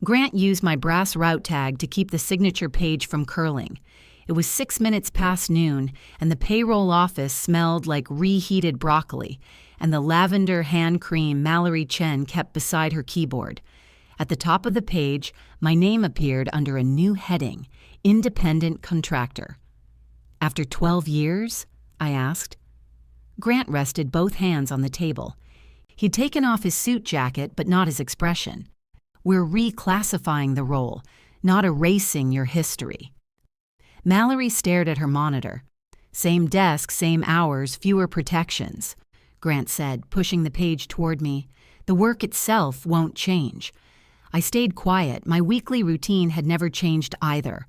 Grant used my brass route tag to keep the signature page from curling. It was 6 minutes past noon, and the payroll office smelled like reheated broccoli, and the lavender hand cream Mallory Chen kept beside her keyboard. At the top of the page, my name appeared under a new heading, Independent Contractor. "After 12 years?" I asked. Grant rested both hands on the table. He'd taken off his suit jacket, but not his expression. "We're reclassifying the role, not erasing your history." Mallory stared at her monitor. "Same desk, same hours, fewer protections," Grant said, pushing the page toward me. "The work itself won't change." I stayed quiet. My weekly routine had never changed either.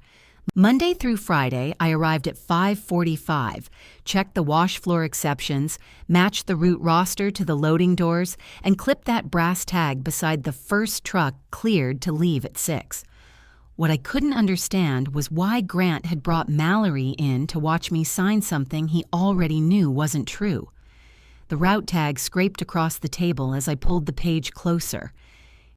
Monday through Friday, I arrived at 5:45, checked the wash floor exceptions, matched the route roster to the loading doors, and clipped that brass tag beside the first truck cleared to leave at 6. What I couldn't understand was why Grant had brought Mallory in to watch me sign something he already knew wasn't true. The route tag scraped across the table as I pulled the page closer.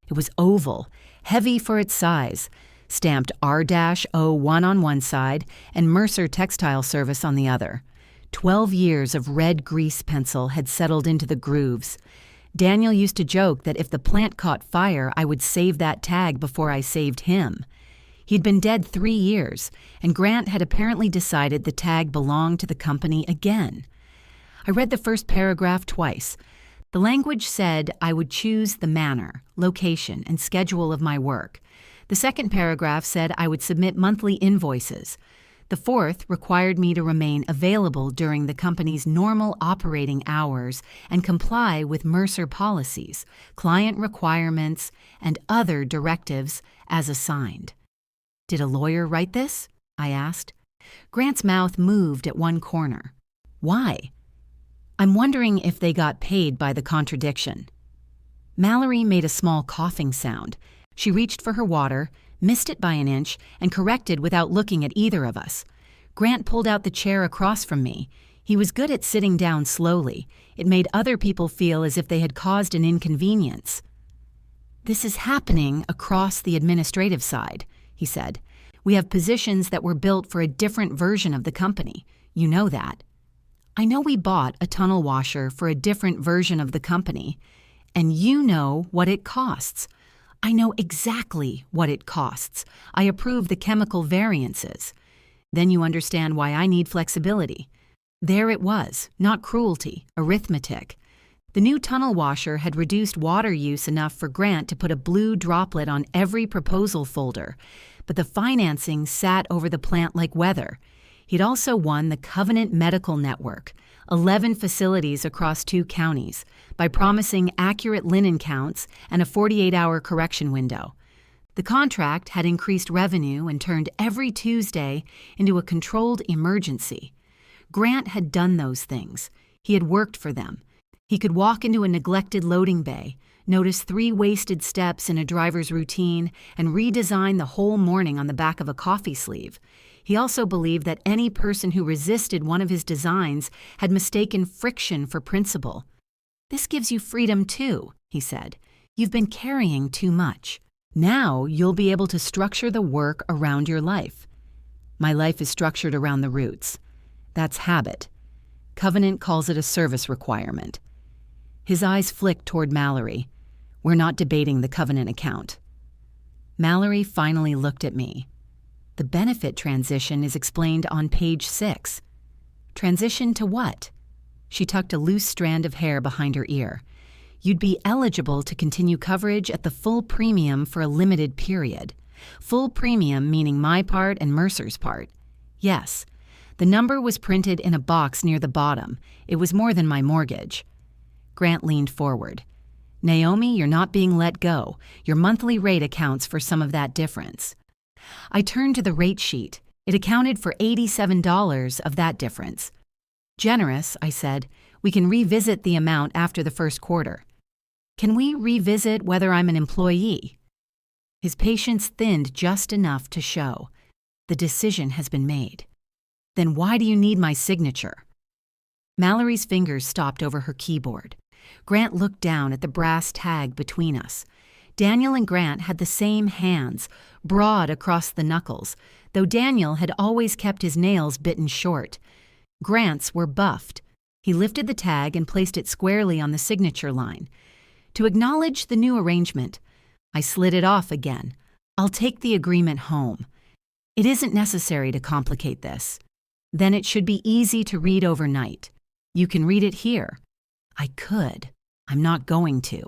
It was oval, heavy for its size, stamped R-01 on one side and Mercer Textile Service on the other. 12 years of red grease pencil had settled into the grooves. Daniel used to joke that if the plant caught fire, I would save that tag before I saved him. He'd been dead 3 years, and Grant had apparently decided the tag belonged to the company again. I read the first paragraph twice. The language said I would choose the manner, location, and schedule of my work. The second paragraph said I would submit monthly invoices. The fourth required me to remain available during the company's normal operating hours and comply with Mercer policies, client requirements, and other directives as assigned. "Did a lawyer write this?" I asked. Grant's mouth moved at one corner. "Why?" "I'm wondering if they got paid by the contradiction." Mallory made a small coughing sound. She reached for her water, missed it by an inch, and corrected without looking at either of us. Grant pulled out the chair across from me. He was good at sitting down slowly. It made other people feel as if they had caused an inconvenience. "This is happening across the administrative side," he said. "We have positions that were built for a different version of the company. You know that." "I know we bought a tunnel washer for a different version of the company. And you know what it costs." "I know exactly what it costs. I approve the chemical variances." "Then you understand why I need flexibility." There it was, not cruelty, arithmetic. The new tunnel washer had reduced water use enough for Grant to put a blue droplet on every proposal folder, but the financing sat over the plant like weather. He'd also won the Covenant Medical Network, 11 facilities across 2 counties, by promising accurate linen counts and a 48-hour correction window. The contract had increased revenue and turned every Tuesday into a controlled emergency. Grant had done those things. He had worked for them. He could walk into a neglected loading bay, notice 3 wasted steps in a driver's routine, and redesign the whole morning on the back of a coffee sleeve. He also believed that any person who resisted one of his designs had mistaken friction for principle. "This gives you freedom too," he said. "You've been carrying too much. Now you'll be able to structure the work around your life." "My life is structured around the roots. That's habit. Covenant calls it a service requirement." His eyes flicked toward Mallory. "We're not debating the Covenant account." Mallory finally looked at me. "The benefit transition is explained on page 6. "Transition to what?" She tucked a loose strand of hair behind her ear. "You'd be eligible to continue coverage at the full premium for a limited period. Full premium meaning my part and Mercer's part. Yes. The number was printed in a box near the bottom. It was more than my mortgage." Grant leaned forward. "Naomi, you're not being let go. Your monthly rate accounts for some of that difference." I turned to the rate sheet. It accounted for $87 of that difference. "Generous," I said. "We can revisit the amount after the first quarter." "Can we revisit whether I'm an employee?" His patience thinned just enough to show. "The decision has been made." "Then why do you need my signature?" Mallory's fingers stopped over her keyboard. Grant looked down at the brass tag between us. Daniel and Grant had the same hands, broad across the knuckles, though Daniel had always kept his nails bitten short. Grant's were buffed. He lifted the tag and placed it squarely on the signature line. To acknowledge the new arrangement, I slid it off again. I'll take the agreement home. It isn't necessary to complicate this. Then it should be easy to read overnight. You can read it here. I could. I'm not going to.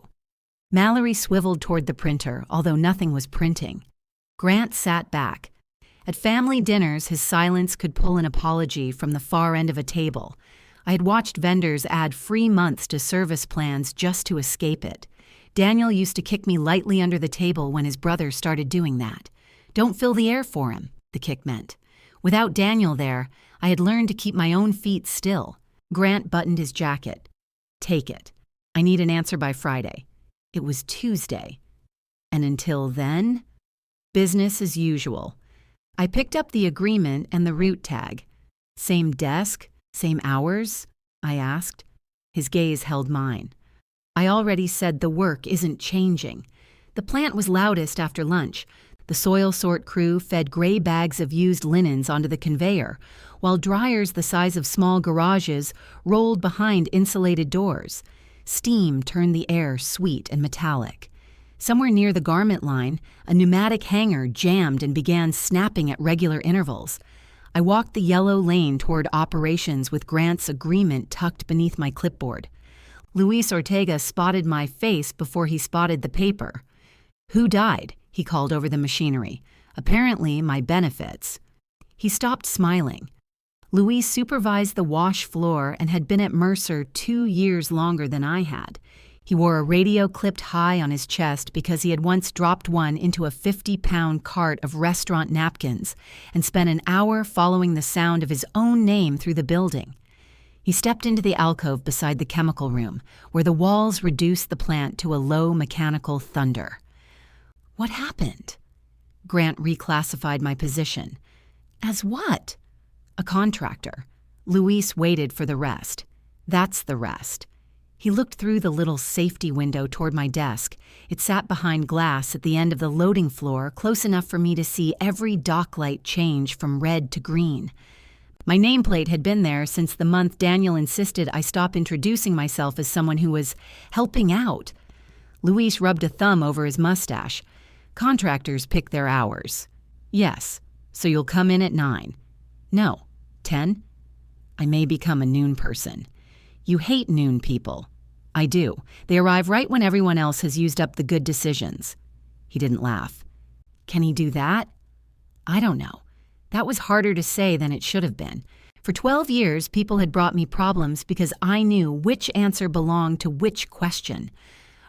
Mallory swiveled toward the printer, although nothing was printing. Grant sat back. At family dinners, his silence could pull an apology from the far end of a table. I had watched vendors add free months to service plans just to escape it. Daniel used to kick me lightly under the table when his brother started doing that. Don't fill the air for him, the kick meant. Without Daniel there, I had learned to keep my own feet still. Grant buttoned his jacket. Take it. I need an answer by Friday. It was Tuesday. And until then, business as usual. I picked up the agreement and the route tag. Same desk? Same hours? I asked. His gaze held mine. I already said the work isn't changing. The plant was loudest after lunch. The soil sort crew fed gray bags of used linens onto the conveyor, while dryers the size of small garages rolled behind insulated doors. Steam turned the air sweet and metallic. Somewhere near the garment line, a pneumatic hanger jammed and began snapping at regular intervals. I walked the yellow lane toward operations with Grant's agreement tucked beneath my clipboard. Luis Ortega spotted my face before he spotted the paper. Who died? He called over the machinery. Apparently, my benefits. He stopped smiling. Luis supervised the wash floor and had been at Mercer 2 years longer than I had. He wore a radio clipped high on his chest because he had once dropped one into a 50-pound cart of restaurant napkins and spent an hour following the sound of his own name through the building. He stepped into the alcove beside the chemical room, where the walls reduced the plant to a low mechanical thunder. What happened? Grant reclassified my position. As what? A contractor. Luis waited for the rest. That's the rest. He looked through the little safety window toward my desk. It sat behind glass at the end of the loading floor, close enough for me to see every dock light change from red to green. My nameplate had been there since the month Daniel insisted I stop introducing myself as someone who was helping out. Luis rubbed a thumb over his mustache. Contractors pick their hours. Yes, so you'll come in at 9. No, 10? I may become a noon person. You hate noon people. I do. They arrive right when everyone else has used up the good decisions. He didn't laugh. Can he do that? I don't know. That was harder to say than it should have been. For 12 years, people had brought me problems because I knew which answer belonged to which question.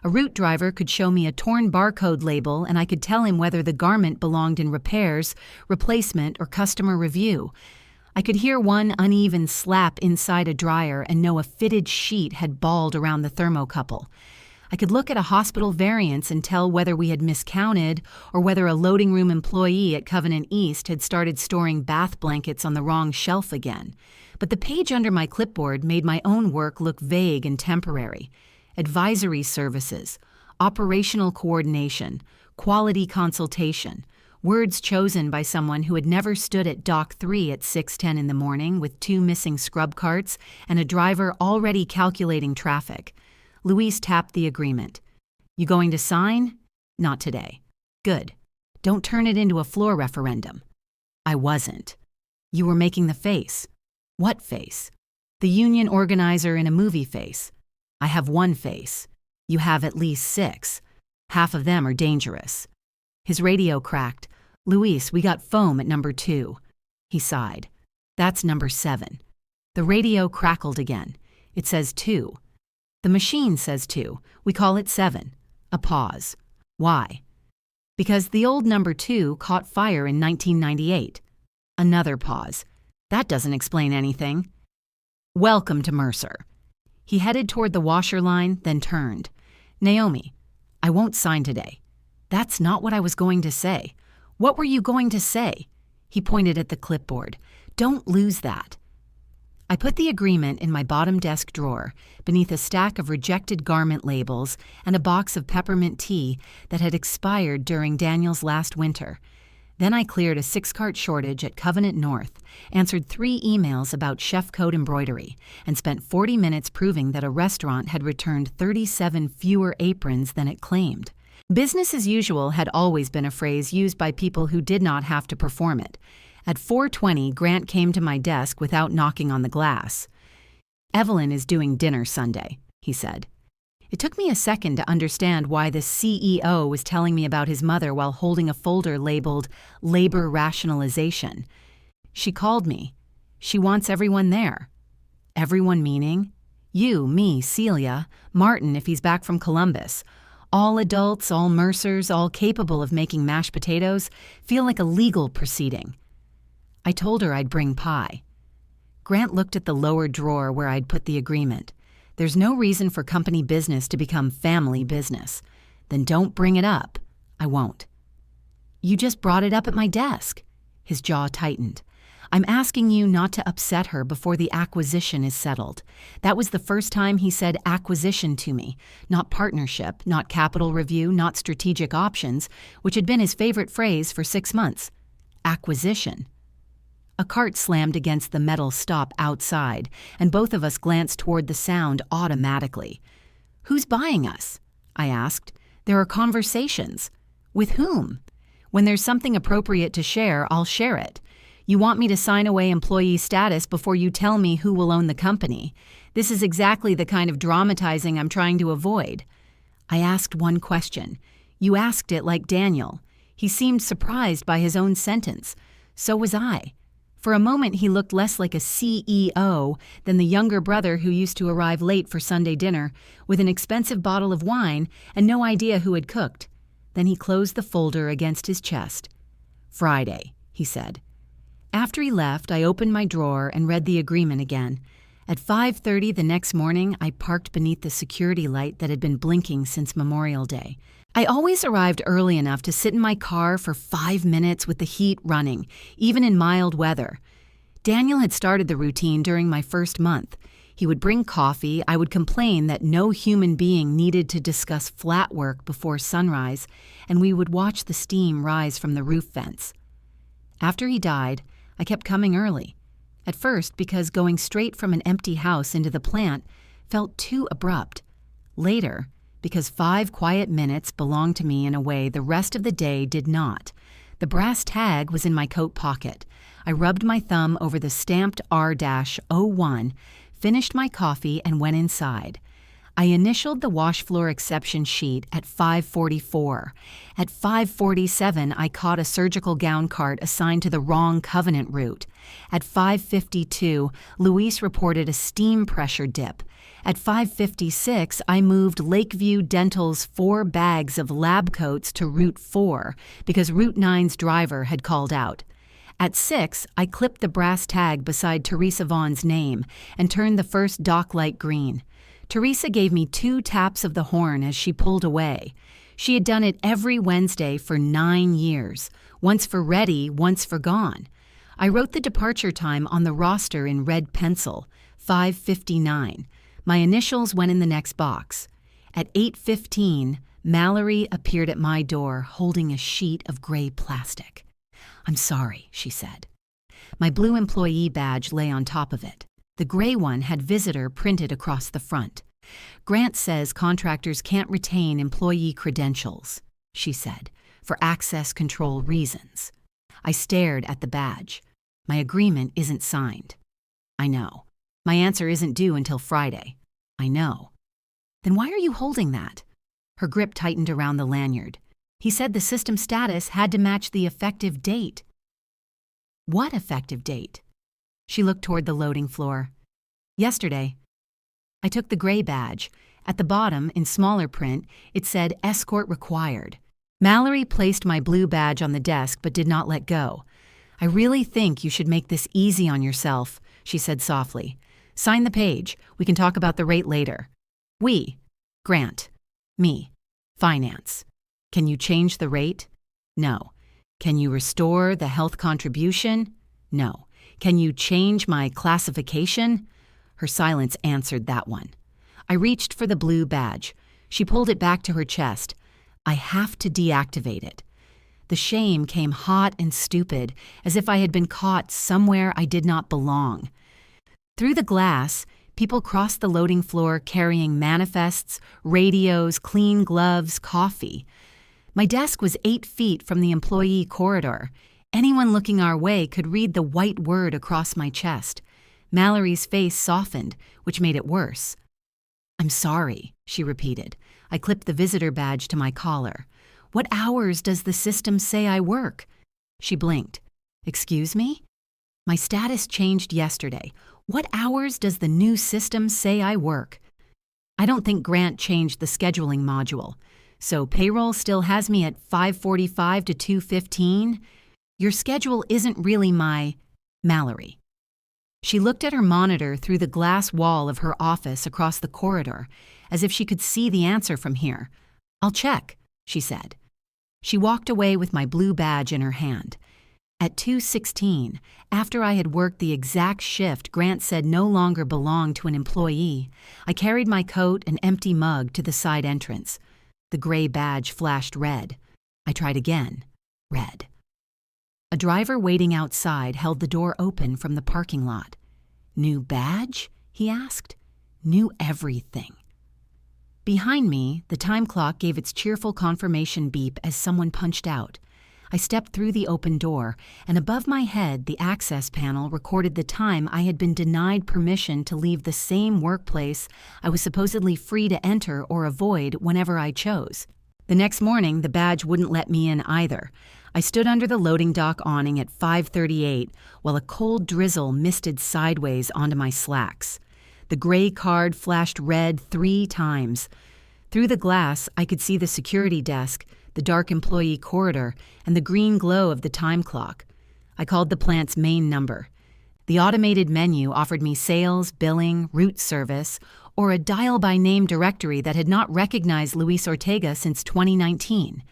A route driver could show me a torn barcode label and I could tell him whether the garment belonged in repairs, replacement, or customer review. I could hear one uneven slap inside a dryer and know a fitted sheet had balled around the thermocouple. I could look at a hospital variance and tell whether we had miscounted or whether a loading room employee at Covenant East had started storing bath blankets on the wrong shelf again. But the page under my clipboard made my own work look vague and temporary. Advisory services, operational coordination, quality consultation, words chosen by someone who had never stood at Dock 3 at 6:10 in the morning with 2 missing scrub carts and a driver already calculating traffic. Luis tapped the agreement. You going to sign? Not today. Good. Don't turn it into a floor referendum. I wasn't. You were making the face. What face? The union organizer in a movie face. I have one face. You have at least 6. Half of them are dangerous. His radio cracked. Luis, we got foam at number 2. He sighed. That's number 7. The radio crackled again. It says 2. The machine says 2. We call it 7. A pause. Why? Because the old number 2 caught fire in 1998. Another pause. That doesn't explain anything. Welcome to Mercer. He headed toward the washer line, then turned. Naomi, I won't sign today. That's not what I was going to say. What were you going to say? He pointed at the clipboard. Don't lose that. I put the agreement in my bottom desk drawer, beneath a stack of rejected garment labels and a box of peppermint tea that had expired during Daniel's last winter. Then I cleared a 6-cart shortage at Covenant North, answered 3 emails about chef coat embroidery, and spent 40 minutes proving that a restaurant had returned 37 fewer aprons than it claimed. Business as usual had always been a phrase used by people who did not have to perform it. At 4:20, Grant came to my desk without knocking on the glass. "Evelyn is doing dinner Sunday," he said. It took me a second to understand why the CEO was telling me about his mother while holding a folder labeled Labor Rationalization. "She called me. She wants everyone there." Everyone meaning? You, me, Celia, Martin if he's back from Columbus. All adults, all Mercers, all capable of making mashed potatoes, feel like a legal proceeding. I told her I'd bring pie. Grant looked at the lower drawer where I'd put the agreement. There's no reason for company business to become family business. Then don't bring it up. I won't. You just brought it up at my desk. His jaw tightened. I'm asking you not to upset her before the acquisition is settled. That was the first time he said acquisition to me, not partnership, not capital review, not strategic options, which had been his favorite phrase for 6 months. Acquisition. A cart slammed against the metal stop outside, and both of us glanced toward the sound automatically. "Who's buying us?" I asked. "There are conversations." "With whom?" "When there's something appropriate to share, I'll share it. You want me to sign away employee status before you tell me who will own the company. This is exactly the kind of dramatizing I'm trying to avoid." I asked one question. You asked it like Daniel. He seemed surprised by his own sentence. So was I. For a moment, he looked less like a CEO than the younger brother who used to arrive late for Sunday dinner with an expensive bottle of wine and no idea who had cooked. Then he closed the folder against his chest. "Friday," he said. After he left, I opened my drawer and read the agreement again. At 5:30 the next morning, I parked beneath the security light that had been blinking since Memorial Day. I always arrived early enough to sit in my car for 5 minutes with the heat running, even in mild weather. Daniel had started the routine during my first month. He would bring coffee, I would complain that no human being needed to discuss flat work before sunrise, and we would watch the steam rise from the roof vents. After he died, I kept coming early. At first, because going straight from an empty house into the plant felt too abrupt. Later, because 5 quiet minutes belonged to me in a way the rest of the day did not. The brass tag was in my coat pocket. I rubbed my thumb over the stamped R-01, finished my coffee, and went inside. I initialed the wash floor exception sheet at 5:44. At 5:47, I caught a surgical gown cart assigned to the wrong Covenant route. At 5:52, Luis reported a steam pressure dip. At 5:56, I moved Lakeview Dental's 4 bags of lab coats to Route 4 because Route 9's driver had called out. At 6, I clipped the brass tag beside Teresa Vaughn's name and turned the first dock light green. Teresa gave me 2 taps of the horn as she pulled away. She had done it every Wednesday for 9 years, once for ready, once for gone. I wrote the departure time on the roster in red pencil, 5:59. My initials went in the next box. At 8:15, Mallory appeared at my door holding a sheet of gray plastic. "I'm sorry," she said. My blue employee badge lay on top of it. The gray one had visitor printed across the front. "Grant says contractors can't retain employee credentials," she said, "for access control reasons." I stared at the badge. My agreement isn't signed. I know. My answer isn't due until Friday. I know. Then why are you holding that? Her grip tightened around the lanyard. He said the system status had to match the effective date. What effective date? She looked toward the loading floor. Yesterday. I took the gray badge. At the bottom, in smaller print, it said escort required. Mallory placed my blue badge on the desk but did not let go. "I really think you should make this easy on yourself," she said softly. "Sign the page. We can talk about the rate later." "We." Grant. "Me." "Finance." "Can you change the rate?" "No." "Can you restore the health contribution?" "No." Can you change my classification? Her silence answered that one. I reached for the blue badge. She pulled it back to her chest. I have to deactivate it. The shame came hot and stupid, as if I had been caught somewhere I did not belong. Through the glass, people crossed the loading floor carrying manifests, radios, clean gloves, coffee. My desk was 8 feet from the employee corridor. Anyone looking our way could read the white word across my chest. Mallory's face softened, which made it worse. I'm sorry, she repeated. I clipped the visitor badge to my collar. What hours does the system say I work? She blinked. Excuse me? My status changed yesterday. What hours does the new system say I work? I don't think Grant changed the scheduling module. So payroll still has me at 5:45 to 2:15? Your schedule isn't really my Mallory. She looked at her monitor through the glass wall of her office across the corridor, as if she could see the answer from here. I'll check, she said. She walked away with my blue badge in her hand. At 2:16, after I had worked the exact shift Grant said no longer belonged to an employee, I carried my coat and empty mug to the side entrance. The gray badge flashed red. I tried again. Red. A driver waiting outside held the door open from the parking lot. New badge? He asked. Knew everything. Behind me, the time clock gave its cheerful confirmation beep as someone punched out. I stepped through the open door, and above my head, the access panel recorded the time I had been denied permission to leave the same workplace I was supposedly free to enter or avoid whenever I chose. The next morning, the badge wouldn't let me in either. I stood under the loading dock awning at 5:38 while a cold drizzle misted sideways onto my slacks. The gray card flashed red 3 times. Through the glass, I could see the security desk, the dark employee corridor, and the green glow of the time clock. I called the plant's main number. The automated menu offered me sales, billing, route service, or a dial-by-name directory that had not recognized Luis Ortega since 2019.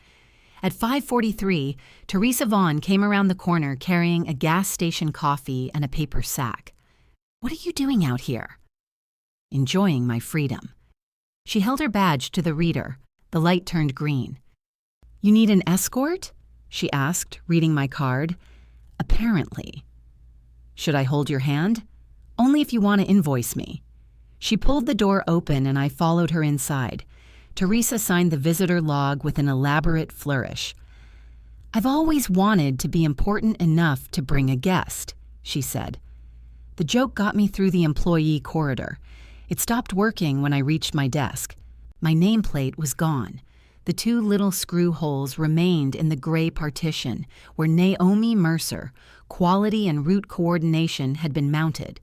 At 5:43, Teresa Vaughn came around the corner carrying a gas station coffee and a paper sack. What are you doing out here? Enjoying my freedom. She held her badge to the reader. The light turned green. You need an escort? She asked, reading my card. Apparently. Should I hold your hand? Only if you want to invoice me. She pulled the door open and I followed her inside. Teresa signed the visitor log with an elaborate flourish. I've always wanted to be important enough to bring a guest, she said. The joke got me through the employee corridor. It stopped working when I reached my desk. My nameplate was gone. The 2 little screw holes remained in the gray partition where Naomi Mercer, quality and route coordination, had been mounted.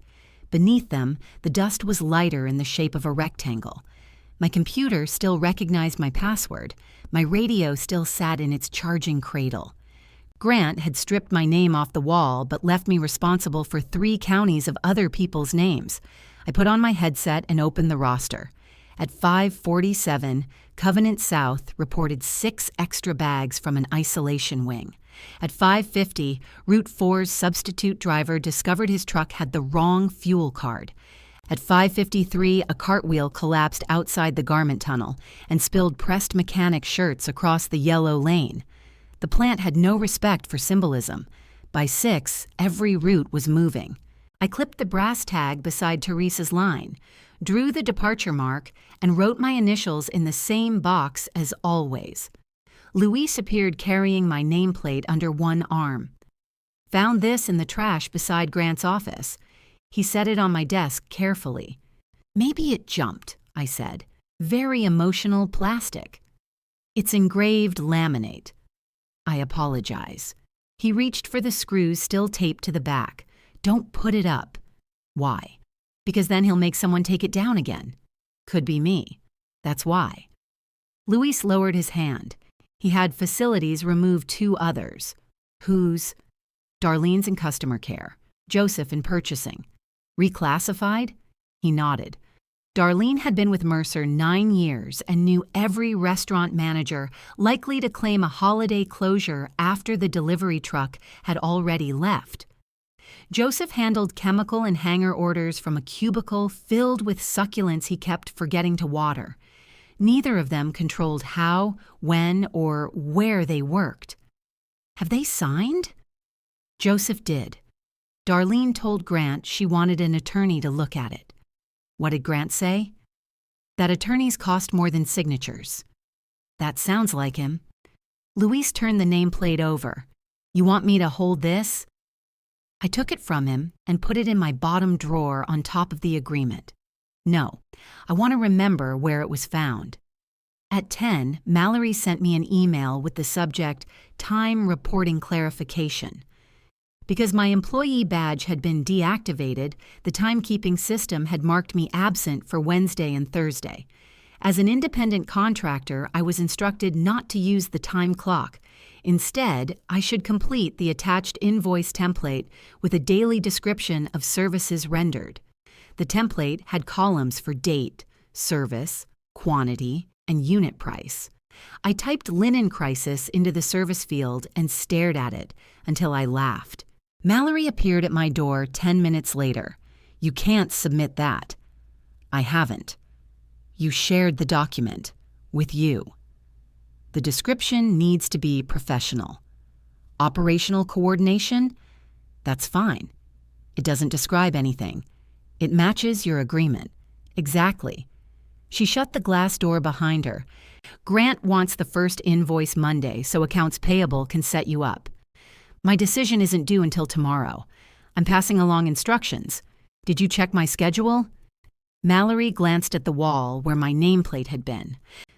Beneath them, the dust was lighter in the shape of a rectangle. My computer still recognized my password. My radio still sat in its charging cradle. Grant had stripped my name off the wall but left me responsible for 3 counties of other people's names. I put on my headset and opened the roster. At 5:47, Covenant South reported 6 extra bags from an isolation wing. At 5:50, Route 4's substitute driver discovered his truck had the wrong fuel card. At 5:53, a cartwheel collapsed outside the garment tunnel and spilled pressed mechanic shirts across the yellow lane. The plant had no respect for symbolism. By 6, every route was moving. I clipped the brass tag beside Teresa's line, drew the departure mark, and wrote my initials in the same box as always. Luis appeared carrying my nameplate under one arm. Found this in the trash beside Grant's office. He set it on my desk carefully. Maybe it jumped, I said. Very emotional plastic. It's engraved laminate. I apologize. He reached for the screws still taped to the back. Don't put it up. Why? Because then he'll make someone take it down again. Could be me. That's why. Luis lowered his hand. He had facilities remove 2 others. Whose? Darlene's in customer care. Joseph in purchasing. Reclassified? He nodded. Darlene had been with Mercer 9 years and knew every restaurant manager likely to claim a holiday closure after the delivery truck had already left. Joseph handled chemical and hanger orders from a cubicle filled with succulents he kept forgetting to water. Neither of them controlled how, when, or where they worked. Have they signed? Joseph did. Darlene told Grant she wanted an attorney to look at it. What did Grant say? That attorneys cost more than signatures. That sounds like him. Luis turned the nameplate over. You want me to hold this? I took it from him and put it in my bottom drawer on top of the agreement. No, I want to remember where it was found. At 10, Mallory sent me an email with the subject, Time Reporting Clarification. Because my employee badge had been deactivated, the timekeeping system had marked me absent for Wednesday and Thursday. As an independent contractor, I was instructed not to use the time clock. Instead, I should complete the attached invoice template with a daily description of services rendered. The template had columns for date, service, quantity, and unit price. I typed linen crisis into the service field and stared at it until I laughed. Mallory appeared at my door 10 minutes later. You can't submit that. I haven't. You shared the document with you. The description needs to be professional. Operational coordination? That's fine. It doesn't describe anything. It matches your agreement. Exactly. She shut the glass door behind her. Grant wants the first invoice Monday so accounts payable can set you up. My decision isn't due until tomorrow. I'm passing along instructions. Did you check my schedule? Mallory glanced at the wall where my nameplate had been.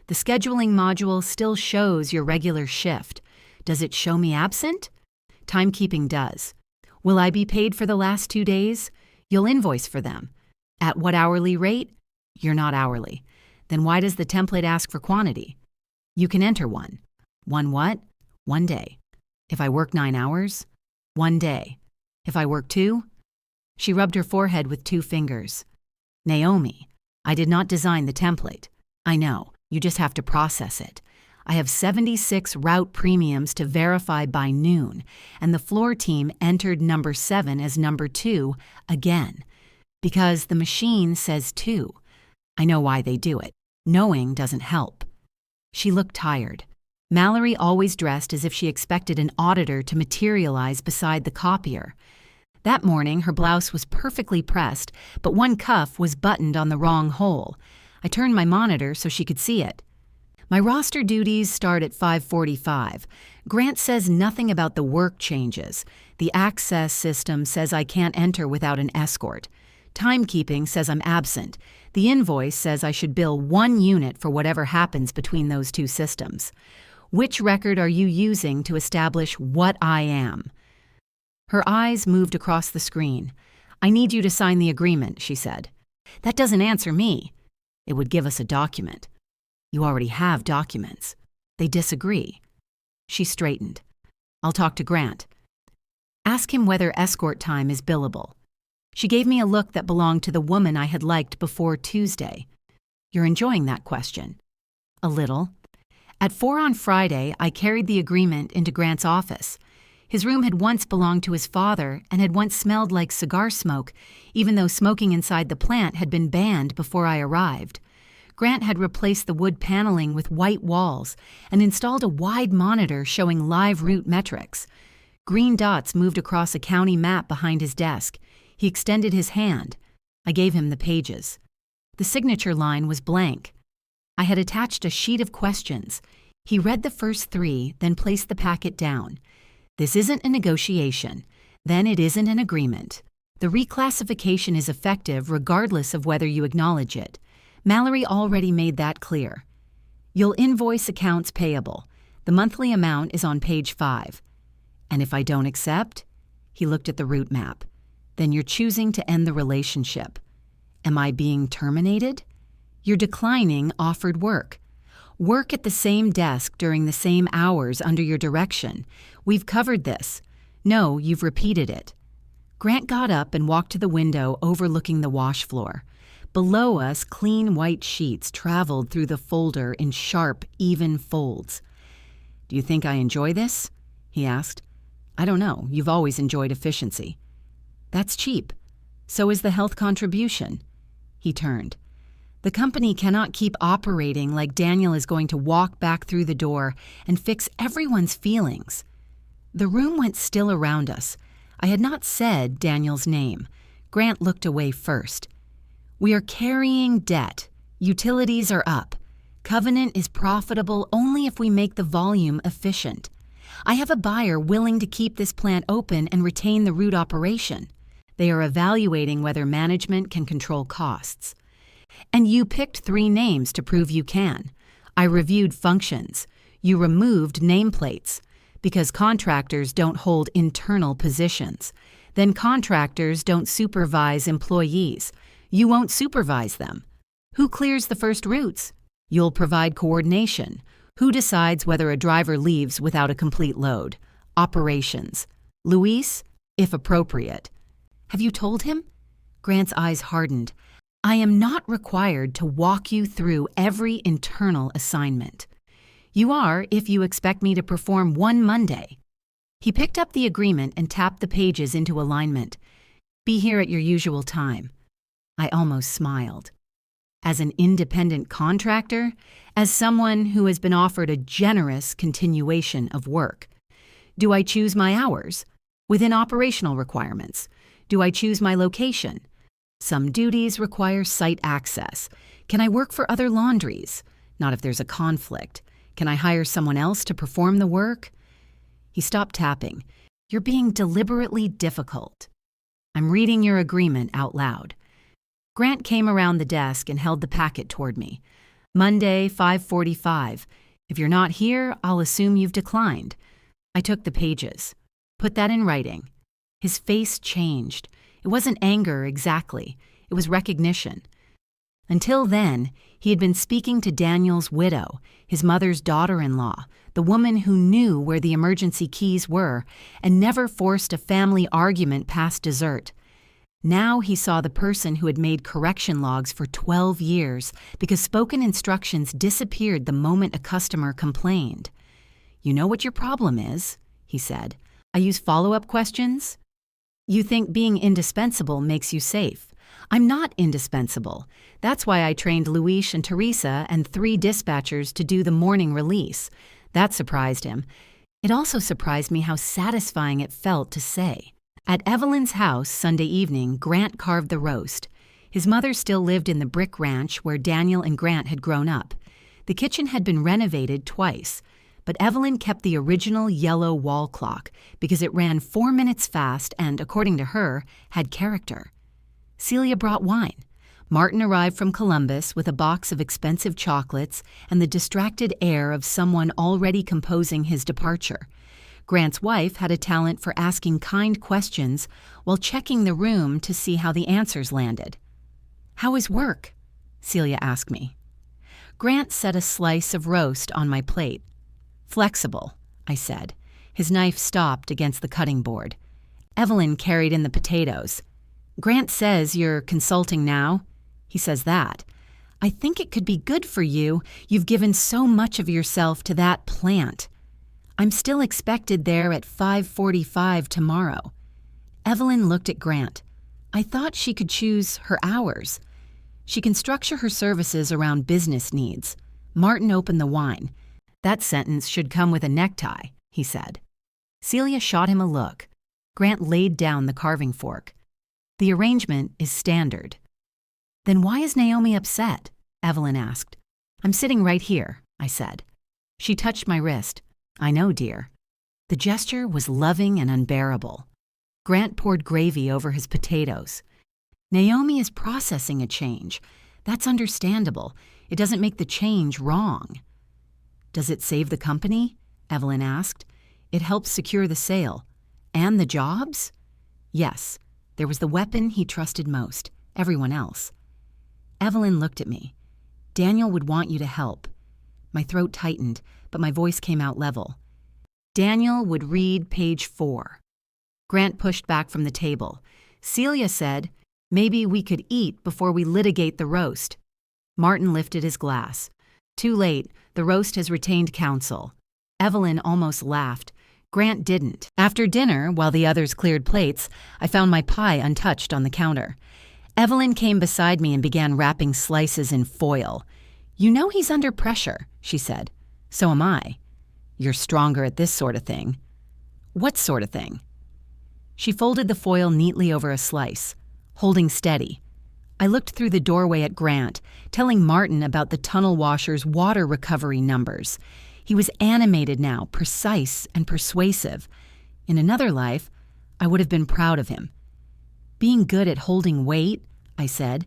The scheduling module still shows your regular shift. Does it show me absent? Timekeeping does. Will I be paid for the last 2 days? You'll invoice for them. At what hourly rate? You're not hourly. Then why does the template ask for quantity? You can enter one. One what? 1 day. If I work 9 hours? 1 day. If I work 2? She rubbed her forehead with 2 fingers. Naomi, I did not design the template. I know, you just have to process it. I have 76 route premiums to verify by noon, and the floor team entered number 7 as number 2 again. Because the machine says 2. I know why they do it. Knowing doesn't help. She looked tired. Mallory always dressed as if she expected an auditor to materialize beside the copier. That morning, her blouse was perfectly pressed, but one cuff was buttoned on the wrong hole. I turned my monitor so she could see it. My roster duties start at 5:45. Grant says nothing about the work changes. The access system says I can't enter without an escort. Timekeeping says I'm absent. The invoice says I should bill 1 unit for whatever happens between those 2 systems. Which record are you using to establish what I am? Her eyes moved across the screen. I need you to sign the agreement, she said. That doesn't answer me. It would give us a document. You already have documents. They disagree. She straightened. I'll talk to Grant. Ask him whether escort time is billable. She gave me a look that belonged to the woman I had liked before Tuesday. You're enjoying that question? A little. At 4 on Friday, I carried the agreement into Grant's office. His room had once belonged to his father and had once smelled like cigar smoke, even though smoking inside the plant had been banned before I arrived. Grant had replaced the wood paneling with white walls and installed a wide monitor showing live route metrics. Green dots moved across a county map behind his desk. He extended his hand. I gave him the pages. The signature line was blank. I had attached a sheet of questions. He read the first 3, then placed the packet down. This isn't a negotiation. Then it isn't an agreement. The reclassification is effective regardless of whether you acknowledge it. Mallory already made that clear. You'll invoice accounts payable. The monthly amount is on page 5. And if I don't accept? He looked at the route map. Then you're choosing to end the relationship. Am I being terminated? You're declining offered work. Work at the same desk during the same hours under your direction. We've covered this. No, you've repeated it. Grant got up and walked to the window overlooking the wash floor. Below us, clean white sheets traveled through the folder in sharp, even folds. Do you think I enjoy this? He asked. I don't know. You've always enjoyed efficiency. That's cheap. So is the health contribution. He turned. The company cannot keep operating like Daniel is going to walk back through the door and fix everyone's feelings. The room went still around us. I had not said Daniel's name. Grant looked away first. We are carrying debt. Utilities are up. Covenant is profitable only if we make the volume efficient. I have a buyer willing to keep this plant open and retain the root operation. They are evaluating whether management can control costs. And you picked 3 names to prove you can. I reviewed functions. You removed nameplates. Because contractors don't hold internal positions. Then contractors don't supervise employees. You won't supervise them. Who clears the first routes? You'll provide coordination. Who decides whether a driver leaves without a complete load? Operations. Luis, if appropriate. Have you told him? Grant's eyes hardened. I am not required to walk you through every internal assignment. You are if you expect me to perform one Monday. He picked up the agreement and tapped the pages into alignment. Be here at your usual time. I almost smiled. As an independent contractor, as someone who has been offered a generous continuation of work. Do I choose my hours? Within operational requirements. Do I choose my location? Some duties require site access. Can I work for other laundries? Not if there's a conflict. Can I hire someone else to perform the work? He stopped tapping. You're being deliberately difficult. I'm reading your agreement out loud. Grant came around the desk and held the packet toward me. Monday, 5:45. If you're not here, I'll assume you've declined. I took the pages. Put that in writing. His face changed. It wasn't anger exactly. It was recognition. Until then, he had been speaking to Daniel's widow, his mother's daughter-in-law, the woman who knew where the emergency keys were and never forced a family argument past dessert. Now he saw the person who had made correction logs for 12 years because spoken instructions disappeared the moment a customer complained. You know what your problem is, he said. I use follow-up questions. You think being indispensable makes you safe. I'm not indispensable. That's why I trained Luis and Teresa and 3 dispatchers to do the morning release. That surprised him. It also surprised me how satisfying it felt to say. At Evelyn's house Sunday evening, Grant carved the roast. His mother still lived in the brick ranch where Daniel and Grant had grown up. The kitchen had been renovated twice, but Evelyn kept the original yellow wall clock because it ran 4 minutes fast and, according to her, had character. Celia brought wine. Martin arrived from Columbus with a box of expensive chocolates and the distracted air of someone already composing his departure. Grant's wife had a talent for asking kind questions while checking the room to see how the answers landed. How is work? Celia asked me. Grant set a slice of roast on my plate. Flexible, I said. His knife stopped against the cutting board. Evelyn carried in the potatoes. Grant says you're consulting now. He says that. I think it could be good for you. You've given so much of yourself to that plant. I'm still expected there at 5:45 tomorrow. Evelyn looked at Grant. I thought she could choose her hours. She can structure her services around business needs. Martin opened the wine. That sentence should come with a necktie, he said. Celia shot him a look. Grant laid down the carving fork. The arrangement is standard. Then why is Naomi upset? Evelyn asked. I'm sitting right here, I said. She touched my wrist. I know, dear. The gesture was loving and unbearable. Grant poured gravy over his potatoes. Naomi is processing a change. That's understandable. It doesn't make the change wrong. Does it save the company? Evelyn asked. It helps secure the sale. And the jobs? Yes. There was the weapon he trusted most, everyone else. Evelyn looked at me. Daniel would want you to help. My throat tightened, but my voice came out level. Daniel would read page 4. Grant pushed back from the table. Celia said, maybe we could eat before we litigate the roast. Martin lifted his glass. Too late, the roast has retained counsel. Evelyn almost laughed. Grant didn't. After dinner, while the others cleared plates, I found my pie untouched on the counter. Evelyn came beside me and began wrapping slices in foil. "You know he's under pressure," she said. "So am I." "You're stronger at this sort of thing." "What sort of thing?" She folded the foil neatly over a slice, holding steady. I looked through the doorway at Grant, telling Martin about the tunnel washer's water recovery numbers. He was animated now, precise and persuasive. In another life, I would have been proud of him. "Being good at holding weight," I said,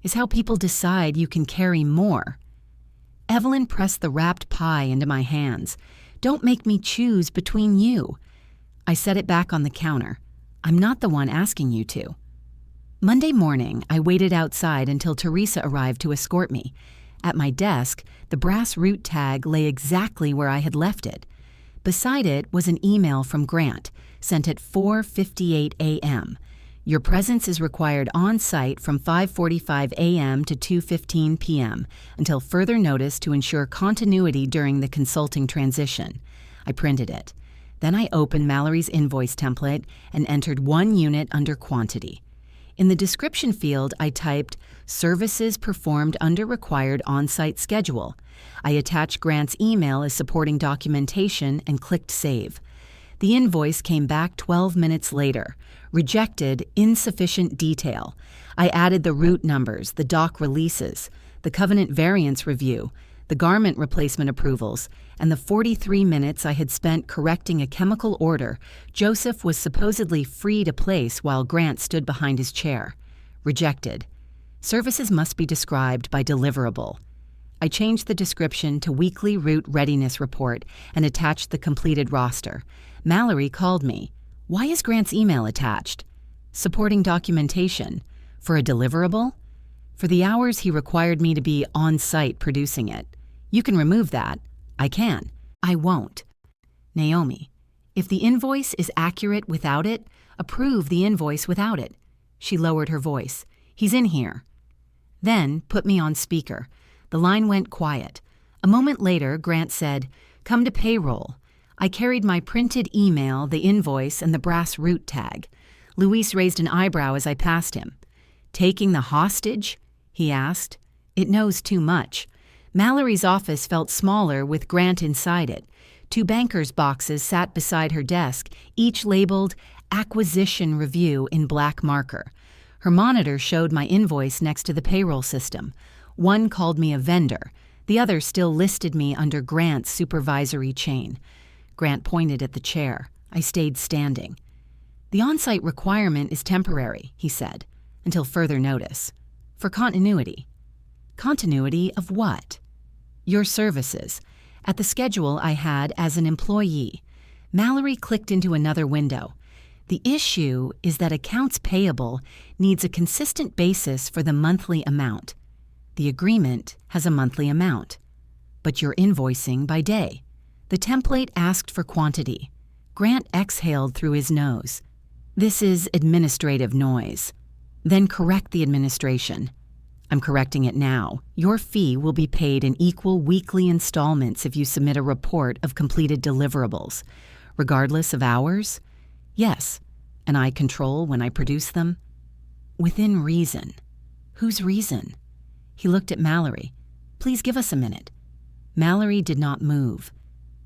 "is how people decide you can carry more." Evelyn pressed the wrapped pie into my hands. "Don't make me choose between you." I set it back on the counter. "I'm not the one asking you to." Monday morning, I waited outside until Teresa arrived to escort me. At my desk, the brass root tag lay exactly where I had left it. Beside it was an email from Grant, sent at 4:58 a.m. "Your presence is required on-site from 5:45 a.m. to 2:15 p.m. until further notice to ensure continuity during the consulting transition." I printed it. Then I opened Mallory's invoice template and entered 1 unit under quantity. In the description field, I typed, "Services performed under required on-site schedule." I attached Grant's email as supporting documentation and clicked Save. The invoice came back 12 minutes later. Rejected, insufficient detail. I added the route numbers, the dock releases, the covenant variance review, the garment replacement approvals, and the 43 minutes I had spent correcting a chemical order Joseph was supposedly free to place while Grant stood behind his chair. Rejected. Services must be described by deliverable. I changed the description to weekly route readiness report and attached the completed roster. Mallory called me. "Why is Grant's email attached?" "Supporting documentation." "For a deliverable?" "For the hours he required me to be on-site producing it." "You can remove that." "I can." "I won't." "Naomi, if the invoice is accurate without it, approve the invoice without it." She lowered her voice. "He's in here." Then put me on speaker. The line went quiet. A moment later, Grant said, "Come to Payroll." I carried my printed email, the invoice, and the brass root tag. Luis raised an eyebrow as I passed him. "Taking the hostage?" he asked. "It knows too much." Mallory's office felt smaller with Grant inside it. 2 bankers' boxes sat beside her desk, each labeled Acquisition Review in black marker. Her monitor showed my invoice next to the payroll system. One called me a vendor. The other still listed me under Grant's supervisory chain. Grant pointed at the chair. I stayed standing. "The on-site requirement is temporary," he said, "until further notice. For continuity." "Continuity of what?" "Your services. At the schedule I had as an employee." Mallory clicked into another window. "The issue is that accounts payable needs a consistent basis for the monthly amount. The agreement has a monthly amount. But you're invoicing by day." The template asked for quantity. Grant exhaled through his nose. "This is administrative noise." "Then correct the administration." "I'm correcting it now. Your fee will be paid in equal weekly installments if you submit a report of completed deliverables. Regardless of hours?" "Yes. And I control when I produce them?" "Within reason." "Whose reason?" He looked at Mallory. "Please give us a minute." Mallory did not move.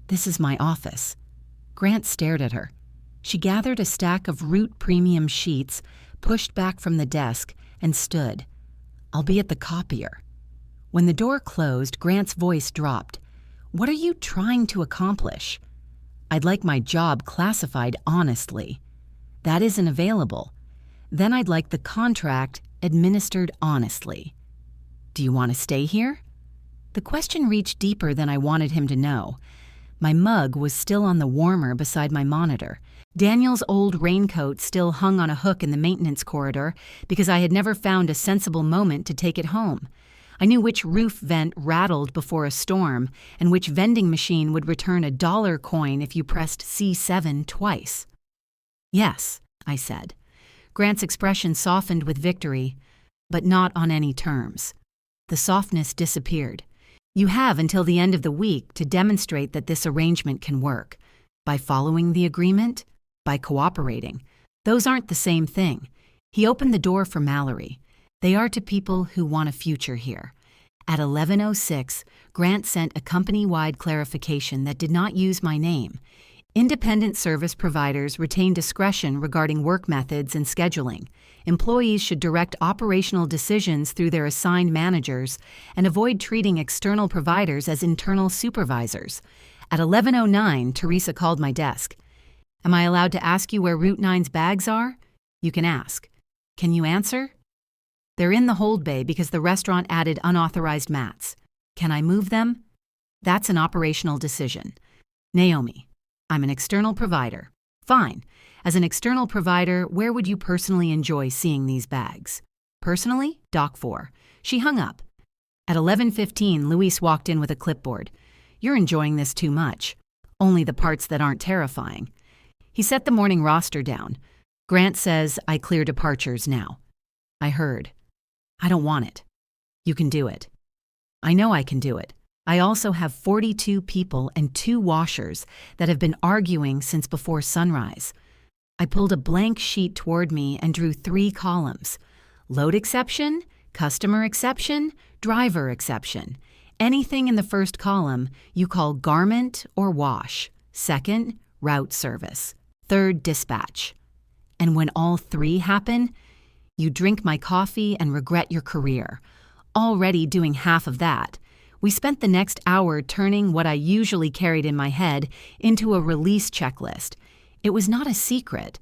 "This is my office." Grant stared at her. She gathered a stack of root premium sheets, pushed back from the desk, and stood. "I'll be at the copier." When the door closed, Grant's voice dropped. "What are you trying to accomplish?" "I'd like my job classified honestly." "That isn't available." "Then I'd like the contract administered honestly." "Do you want to stay here?" The question reached deeper than I wanted him to know. My mug was still on the warmer beside my monitor. Daniel's old raincoat still hung on a hook in the maintenance corridor because I had never found a sensible moment to take it home. I knew which roof vent rattled before a storm and which vending machine would return a $1 coin if you pressed C7 twice. "Yes," I said. Grant's expression softened with victory, but not on any terms. The softness disappeared. "You have until the end of the week to demonstrate that this arrangement can work." By following the agreement? By cooperating? Those aren't the same thing. He opened the door for Mallory. They are to people who want a future here. At 11:06, Grant sent a company-wide clarification that did not use my name. Independent service providers retain discretion regarding work methods and scheduling. Employees should direct operational decisions through their assigned managers and avoid treating external providers as internal supervisors. At 11:09, Teresa called my desk. Am I allowed to ask you where Route 9's bags are? You can ask. Can you answer? They're in the hold bay because the restaurant added unauthorized mats. Can I move them? That's an operational decision. Naomi, I'm an external provider. Fine. As an external provider, where would you personally enjoy seeing these bags? Personally, Dock 4. She hung up. At 11:15, Luis walked in with a clipboard. You're enjoying this too much. Only the parts that aren't terrifying. He set the morning roster down. Grant says I clear departures now. I heard. I don't want it. You can do it. I know I can do it. I also have 42 people and 2 washers that have been arguing since before sunrise. I pulled a blank sheet toward me and drew 3 columns. Load exception, customer exception, driver exception. Anything in the first column you call garment or wash. Second, route service. Third, dispatch. And when all 3 happen, you drink my coffee and regret your career. Already doing half of that. We spent the next hour turning what I usually carried in my head into a release checklist. It was not a secret.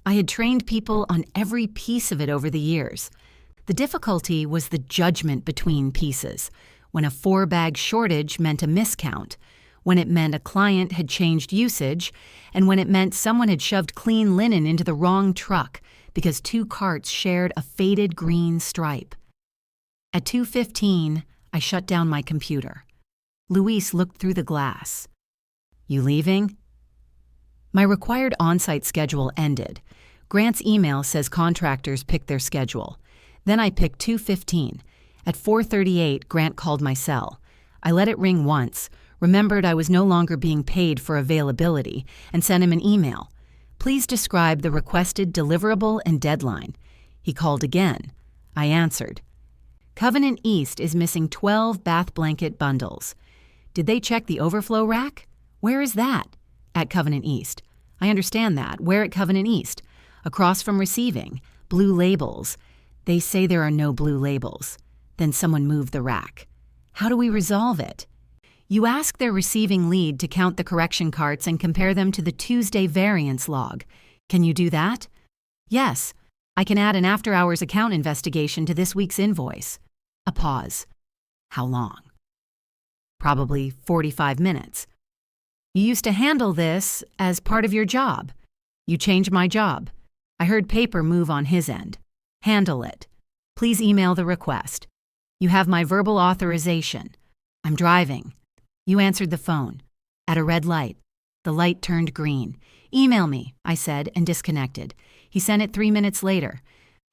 I had trained people on every piece of it over the years. The difficulty was the judgment between pieces, when a 4-bag shortage meant a miscount, when it meant a client had changed usage, and when it meant someone had shoved clean linen into the wrong truck because 2 carts shared a faded green stripe. At 2:15, I shut down my computer. Luis looked through the glass. You leaving? My required on-site schedule ended. Grant's email says contractors pick their schedule. Then I picked 2:15. At 4:38, Grant called my cell. I let it ring once, remembered I was no longer being paid for availability, and sent him an email. Please describe the requested deliverable and deadline. He called again. I answered. Covenant East is missing 12 bath blanket bundles. Did they check the overflow rack? Where is that? At Covenant East. I understand that. Where at Covenant East? Across from receiving. Blue labels. They say there are no blue labels. Then someone moved the rack. How do we resolve it? You ask their receiving lead to count the correction carts and compare them to the Tuesday variance log. Can you do that? Yes. I can add an after-hours account investigation to this week's invoice. A pause. How long? Probably 45 minutes. You used to handle this as part of your job. You changed my job. I heard paper move on his end. Handle it. Please email the request. You have my verbal authorization. I'm driving. You answered the phone. At a red light. The light turned green. Email me, I said, and disconnected. He sent it 3 minutes later.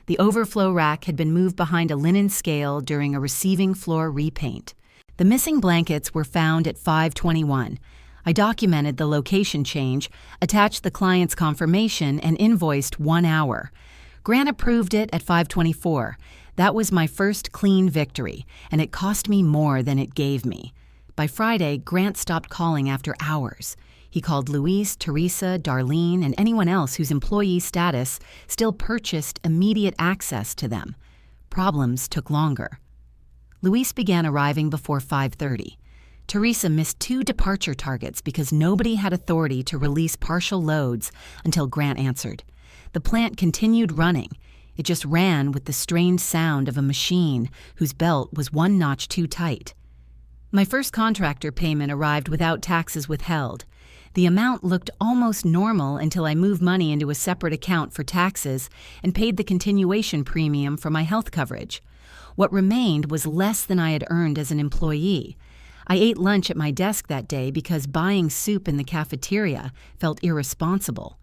The overflow rack had been moved behind a linen scale during a receiving floor repaint. The missing blankets were found at 5:21. I documented the location change, attached the client's confirmation, and invoiced 1 hour. Grant approved it at 5:24. That was my first clean victory, and it cost me more than it gave me. By Friday, Grant stopped calling after hours. He called Luis, Teresa, Darlene, and anyone else whose employee status still purchased immediate access to them. Problems took longer. Luis began arriving before 5:30. Teresa missed 2 departure targets because nobody had authority to release partial loads until Grant answered. The plant continued running. It just ran with the strained sound of a machine whose belt was 1 notch too tight. My first contractor payment arrived without taxes withheld. The amount looked almost normal until I moved money into a separate account for taxes and paid the continuation premium for my health coverage. What remained was less than I had earned as an employee. I ate lunch at my desk that day because buying soup in the cafeteria felt irresponsible.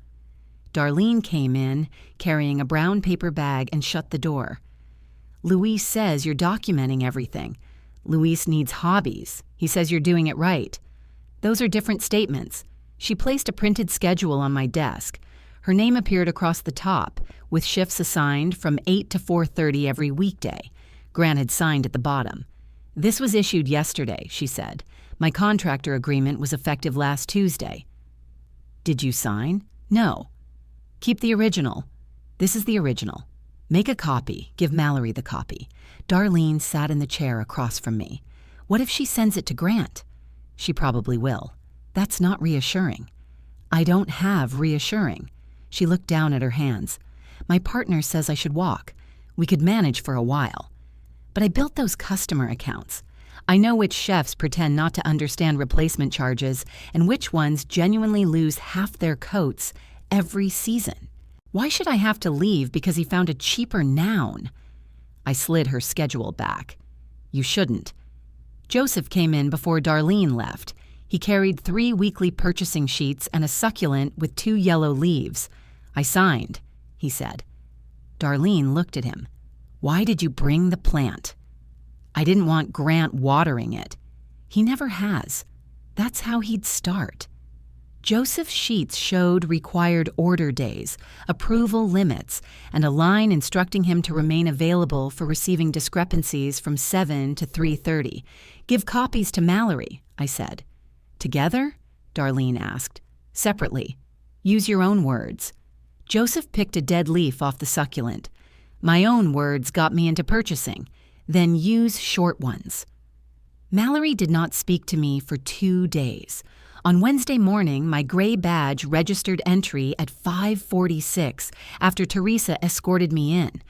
Darlene came in, carrying a brown paper bag, and shut the door. Luis says you're documenting everything. Luis needs hobbies. He says you're doing it right. Those are different statements. She placed a printed schedule on my desk. Her name appeared across the top, with shifts assigned from 8 to 4:30 every weekday. Grant had signed at the bottom. "This was issued yesterday," she said. "My contractor agreement was effective last Tuesday." "Did you sign?" "No." "Keep the original." "This is the original." "Make a copy. Give Mallory the copy." Darlene sat in the chair across from me. "What if she sends it to Grant?" "She probably will." "That's not reassuring." "I don't have reassuring." She looked down at her hands. "My partner says I should walk. We could manage for a while. But I built those customer accounts. I know which chefs pretend not to understand replacement charges and which ones genuinely lose half their coats every season. Why should I have to leave because he found a cheaper noun?" I slid her schedule back. "You shouldn't." Joseph came in before Darlene left. He carried 3 weekly purchasing sheets and a succulent with 2 yellow leaves. "I signed," he said. Darlene looked at him. "Why did you bring the plant?" "I didn't want Grant watering it." "He never has. That's how he'd start." Joseph's sheets showed required order days, approval limits, and a line instructing him to remain available for receiving discrepancies from 7 to 3:30. "Give copies to Mallory," I said. "Together?" Darlene asked. "Separately. Use your own words." Joseph picked a dead leaf off the succulent. "My own words got me into purchasing. Then use short ones." Mallory did not speak to me for 2 days. On Wednesday morning, my gray badge registered entry at 5:46 after Teresa escorted me in.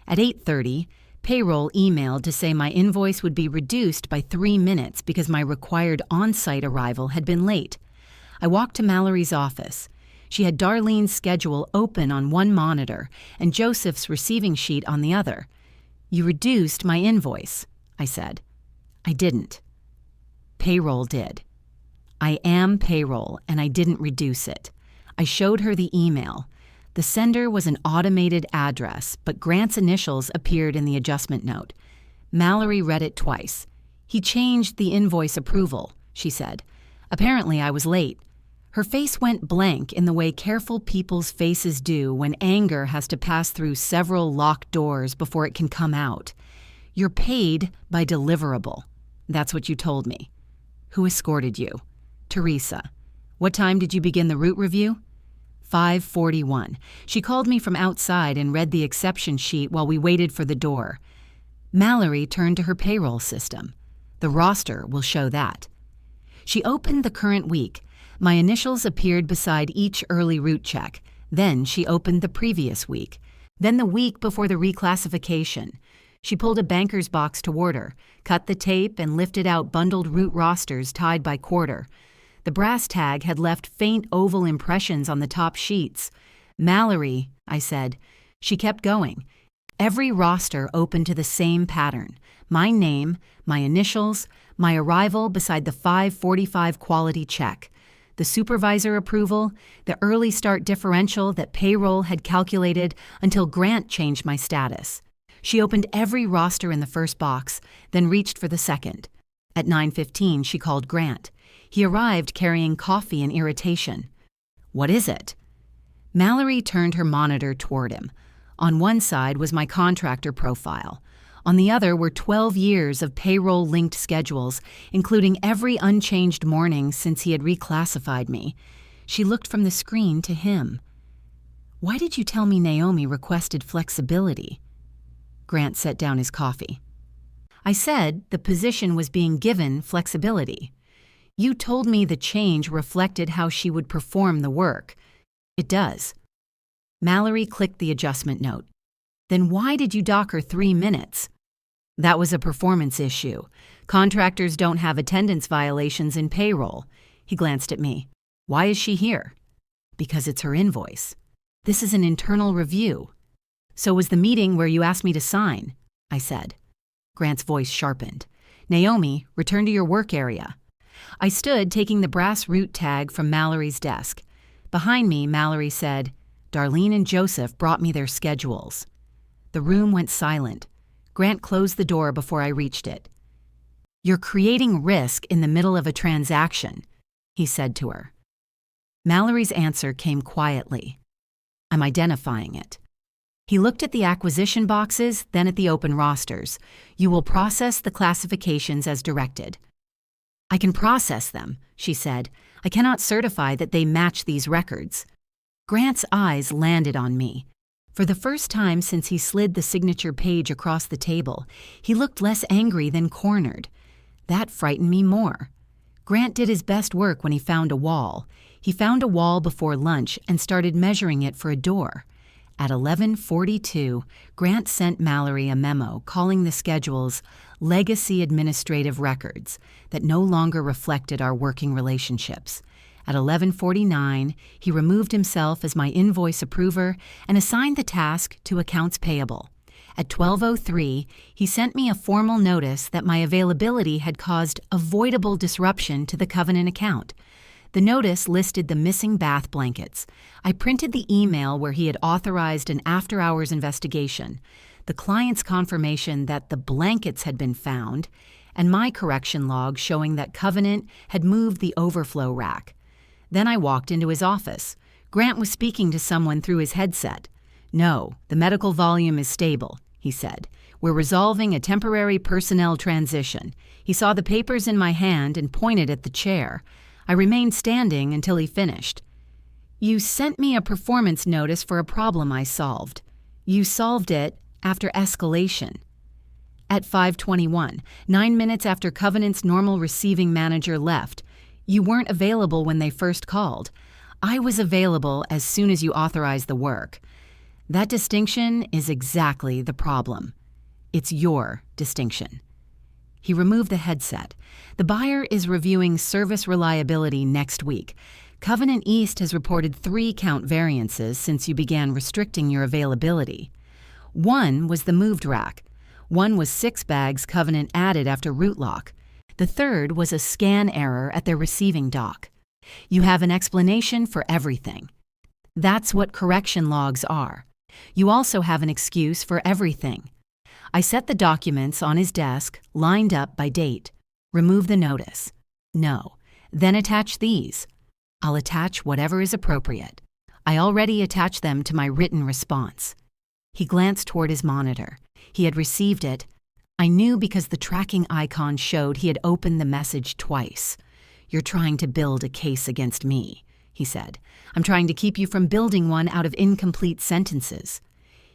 At 8:30, Payroll emailed to say my invoice would be reduced by 3 minutes because my required on-site arrival had been late. I walked to Mallory's office. She had Darlene's schedule open on one monitor and Joseph's receiving sheet on the other. "You reduced my invoice," I said. "I didn't." "Payroll did." "I am Payroll, and I didn't reduce it." I showed her the email. The sender was an automated address, but Grant's initials appeared in the adjustment note. Mallory read it twice. "He changed the invoice approval," she said. "Apparently I was late." Her face went blank in the way careful people's faces do when anger has to pass through several locked doors before it can come out. "You're paid by deliverable." "That's what you told me." "Who escorted you?" "Teresa." "What time did you begin the route review?" 5:41. She called me from outside and read the exception sheet while we waited for the door. Mallory turned to her payroll system. "The roster will show that." She opened the current week. My initials appeared beside each early route check. Then she opened the previous week. Then the week before the reclassification. She pulled a banker's box toward her, cut the tape, and lifted out bundled route rosters tied by quarter. The brass tag had left faint oval impressions on the top sheets. "Mallory," I said. She kept going. Every roster opened to the same pattern. My name, my initials, my arrival beside the 5:45 quality check. The supervisor approval, the early start differential that Payroll had calculated until Grant changed my status. She opened every roster in the first box, then reached for the second. At 9:15, she called Grant. He arrived carrying coffee and irritation. "What is it?" Mallory turned her monitor toward him. On one side was my contractor profile. On the other were 12 years of payroll-linked schedules, including every unchanged morning since he had reclassified me. She looked from the screen to him. "Why did you tell me Naomi requested flexibility?" Grant set down his coffee. "I said the position was being given flexibility. You told me the change reflected how she would perform the work. It does." Mallory clicked the adjustment note. "Then why did you dock her 3 minutes?" "That was a performance issue. Contractors don't have attendance violations in payroll." He glanced at me. "Why is she here?" "Because it's her invoice. This is an internal review." "So was the meeting where you asked me to sign," I said. Grant's voice sharpened. "Naomi, return to your work area." I stood taking the brass route tag from Mallory's desk. Behind me, Mallory said, "Darlene and Joseph brought me their schedules." The room went silent. Grant closed the door before I reached it. "You're creating risk in the middle of a transaction," he said to her. Mallory's answer came quietly. I'm identifying it. He looked at the acquisition boxes, then at the open rosters. You will process the classifications as directed. I can process them, she said. I cannot certify that they match these records. Grant's eyes landed on me. For the first time since he slid the signature page across the table, he looked less angry than cornered. That frightened me more. Grant did his best work when he found a wall. He found a wall before lunch and started measuring it for a door. At 11:42, Grant sent Mallory a memo calling the schedules legacy administrative records that no longer reflected our working relationships. At 11:49, he removed himself as my invoice approver and assigned the task to accounts payable. At 12:03, he sent me a formal notice that my availability had caused avoidable disruption to the Covenant account. The notice listed the missing bath blankets. I printed the email where he had authorized an after-hours investigation, the client's confirmation that the blankets had been found, and my correction log showing that Covenant had moved the overflow rack. Then I walked into his office. Grant was speaking to someone through his headset. No, the medical volume is stable, he said. We're resolving a temporary personnel transition. He saw the papers in my hand and pointed at the chair. I remained standing until he finished. You sent me a performance notice for a problem I solved. You solved it after escalation. At 5:21, 9 minutes after Covenant's normal receiving manager left, you weren't available when they first called. I was available as soon as you authorized the work. That distinction is exactly the problem. It's your distinction. He removed the headset. The buyer is reviewing service reliability next week. Covenant East has reported 3 count variances since you began restricting your availability. One was the moved rack. One was 6 bags Covenant added after root lock. The third was a scan error at their receiving dock. You have an explanation for everything. That's what correction logs are. You also have an excuse for everything. I set the documents on his desk, lined up by date. Remove the notice. No. Then attach these. I'll attach whatever is appropriate. I already attached them to my written response. He glanced toward his monitor. He had received it. I knew because the tracking icon showed he had opened the message twice. You're trying to build a case against me, he said. I'm trying to keep you from building one out of incomplete sentences.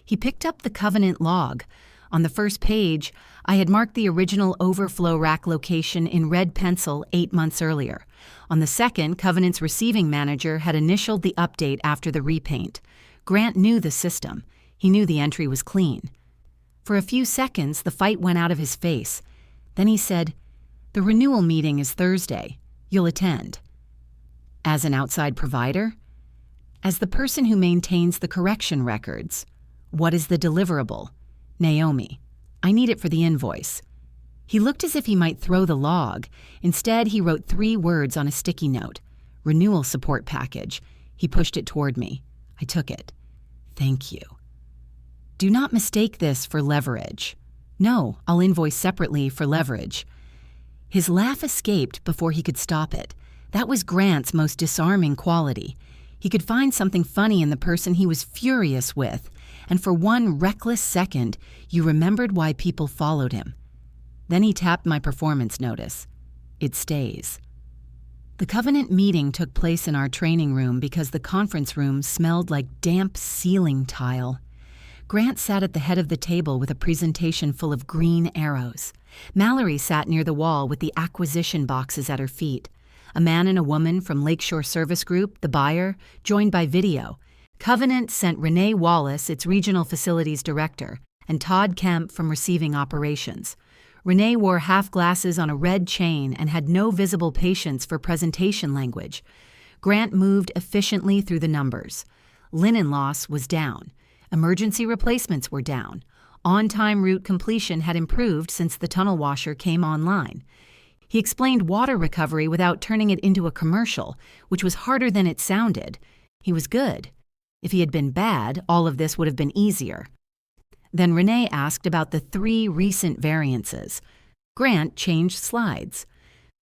He picked up the Covenant log. On the first page, I had marked the original overflow rack location in red pencil 8 months earlier. On the second, Covenant's receiving manager had initialed the update after the repaint. Grant knew the system. He knew the entry was clean. For a few seconds, the fight went out of his face. Then he said, "The renewal meeting is Thursday. You'll attend." As an outside provider? As the person who maintains the correction records. What is the deliverable? Naomi. I need it for the invoice. He looked as if he might throw the log. Instead, he wrote 3 words on a sticky note. Renewal support package. He pushed it toward me. I took it. Thank you. Do not mistake this for leverage. No, I'll invoice separately for leverage. His laugh escaped before he could stop it. That was Grant's most disarming quality. He could find something funny in the person he was furious with, and for one reckless second, you remembered why people followed him. Then he tapped my performance notice. It stays. The Covenant meeting took place in our training room because the conference room smelled like damp ceiling tile. Grant sat at the head of the table with a presentation full of green arrows. Mallory sat near the wall with the acquisition boxes at her feet. A man and a woman from Lakeshore Service Group, the buyer, joined by video. Covenant sent Renee Wallace, its regional facilities director, and Todd Kemp from receiving operations. Renee wore half glasses on a red chain and had no visible patience for presentation language. Grant moved efficiently through the numbers. Linen loss was down. Emergency replacements were down. On-time route completion had improved since the tunnel washer came online. He explained water recovery without turning it into a commercial, which was harder than it sounded. He was good. If he had been bad, all of this would have been easier. Then Renee asked about the 3 recent variances. Grant changed slides.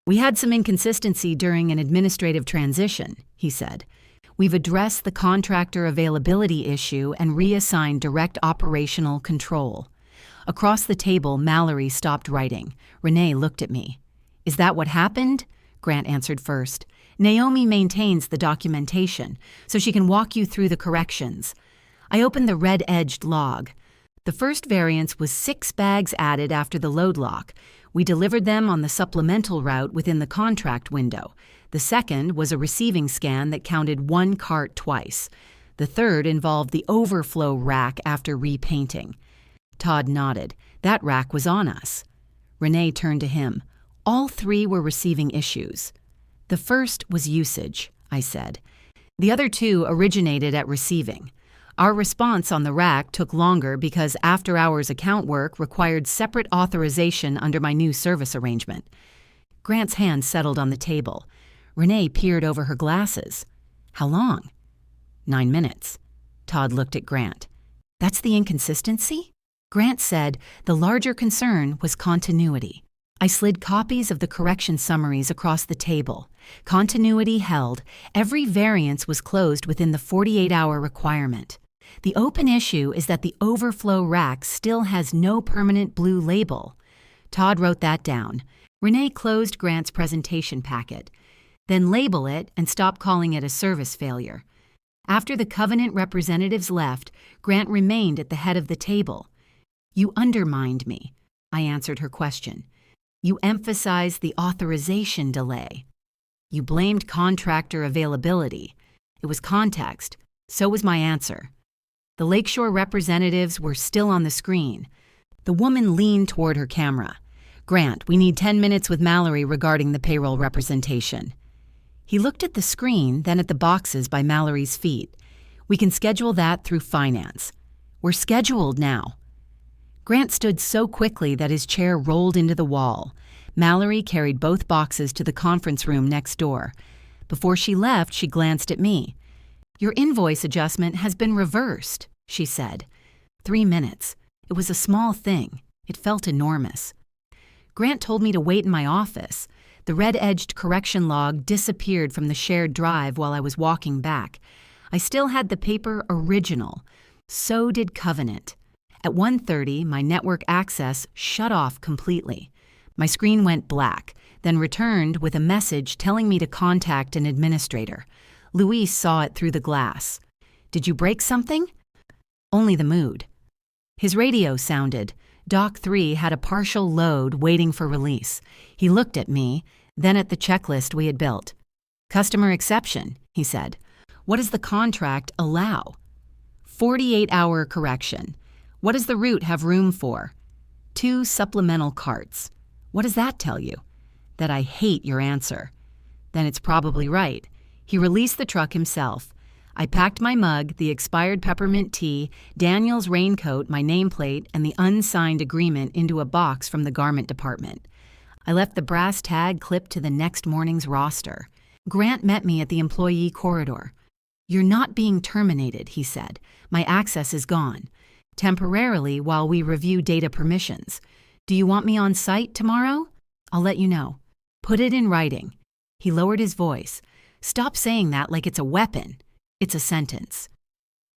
We had some inconsistency during an administrative transition, he said. We've addressed the contractor availability issue and reassigned direct operational control. Across the table, Mallory stopped writing. Renee looked at me. Is that what happened? Grant answered first. Naomi maintains the documentation, so she can walk you through the corrections. I opened the red-edged log. The first variance was 6 bags added after the load lock. We delivered them on the supplemental route within the contract window. The second was a receiving scan that counted 1 cart twice. The third involved the overflow rack after repainting. Todd nodded. That rack was on us. Renee turned to him. All 3 were receiving issues. The first was usage, I said. The other 2 originated at receiving. Our response on the rack took longer because after-hours account work required separate authorization under my new service arrangement. Grant's hand settled on the table. Renee peered over her glasses. How long? 9 minutes. Todd looked at Grant. That's the inconsistency? Grant said the larger concern was continuity. I slid copies of the correction summaries across the table. Continuity held. Every variance was closed within the 48-hour requirement. The open issue is that the overflow rack still has no permanent blue label. Todd wrote that down. Renee closed Grant's presentation packet. Then label it and stop calling it a service failure. After the Covenant representatives left, Grant remained at the head of the table. You undermined me, I answered her question. You emphasized the authorization delay. You blamed contractor availability. It was context. So was my answer. The Lakeshore representatives were still on the screen. The woman leaned toward her camera. Grant, we need 10 minutes with Mallory regarding the payroll representation. He looked at the screen, then at the boxes by Mallory's feet. We can schedule that through finance. We're scheduled now. Grant stood so quickly that his chair rolled into the wall. Mallory carried both boxes to the conference room next door. Before she left, she glanced at me. Your invoice adjustment has been reversed, she said. 3 minutes. It was a small thing. It felt enormous. Grant told me to wait in my office. The red-edged correction log disappeared from the shared drive while I was walking back. I still had the paper original. So did Covenant. At 1:30, my network access shut off completely. My screen went black, then returned with a message telling me to contact an administrator. Luis saw it through the glass. Did you break something? Only the mood. His radio sounded. Doc 3 had a partial load waiting for release. He looked at me, then at the checklist we had built. Customer exception, he said. What does the contract allow? 48-hour correction. What does the route have room for? 2 supplemental carts. What does that tell you? That I hate your answer. Then it's probably right. He released the truck himself. I packed my mug, the expired peppermint tea, Daniel's raincoat, my nameplate, and the unsigned agreement into a box from the garment department. I left the brass tag clipped to the next morning's roster. Grant met me at the employee corridor. You're not being terminated, he said. My access is gone. Temporarily while we review data permissions. Do you want me on site tomorrow? I'll let you know. Put it in writing. He lowered his voice. Stop saying that like it's a weapon. It's a sentence.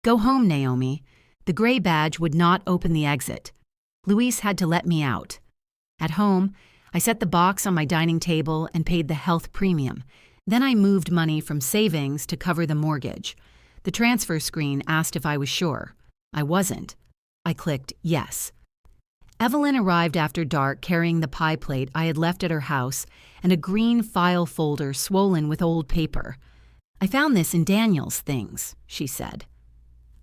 Go home, Naomi. The gray badge would not open the exit. Luis had to let me out. At home, I set the box on my dining table and paid the health premium. Then I moved money from savings to cover the mortgage. The transfer screen asked if I was sure. I wasn't. I clicked yes. Evelyn arrived after dark carrying the pie plate I had left at her house and a green file folder swollen with old paper. I found this in Daniel's things, she said.